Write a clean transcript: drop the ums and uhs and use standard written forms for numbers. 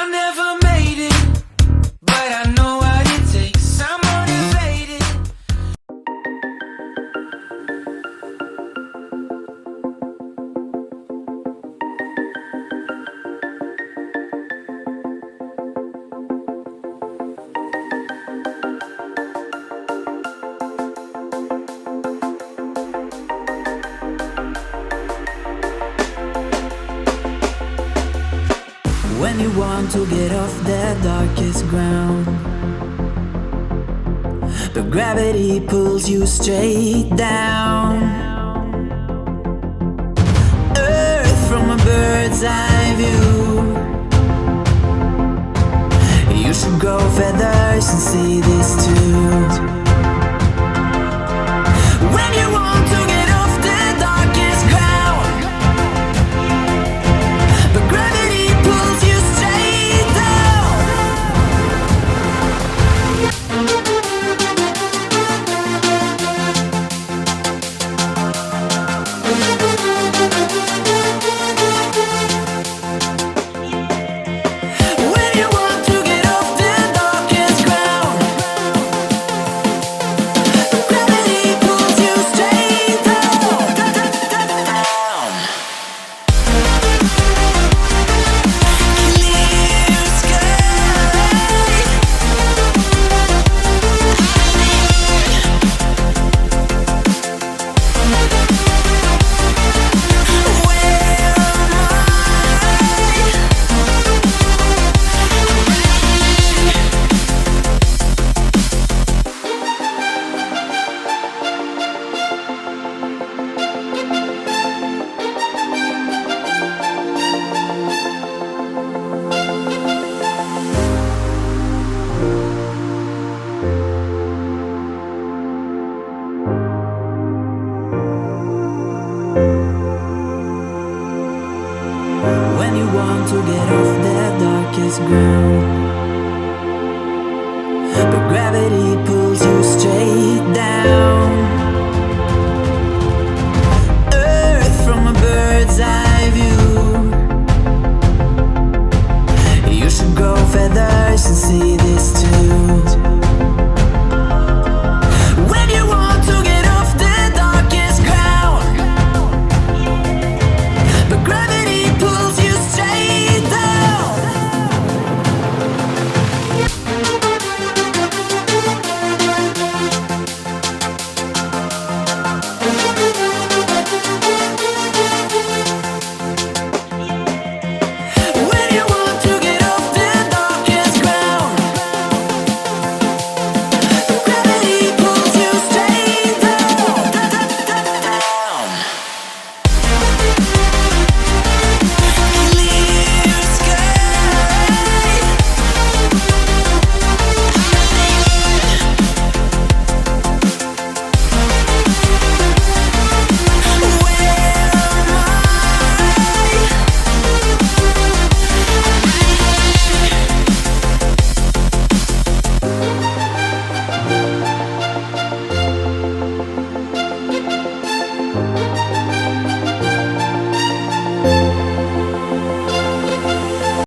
I never made it, but I know what it takes. I'm motivated. When you want to get off the darkest ground, but gravity pulls you straight down. Earth from a bird's eye view. You should grow feathers and see this too. When you want to get off the darkest ground, but gravity pulls you straight down. When you want to get off the darkest ground, but gravity pulls you straight down. Clear sky. Where When you want to get off the darkest ground, but gravity pulls you straight down. Earth from a bird's eye view. You should grow feathers and see this too.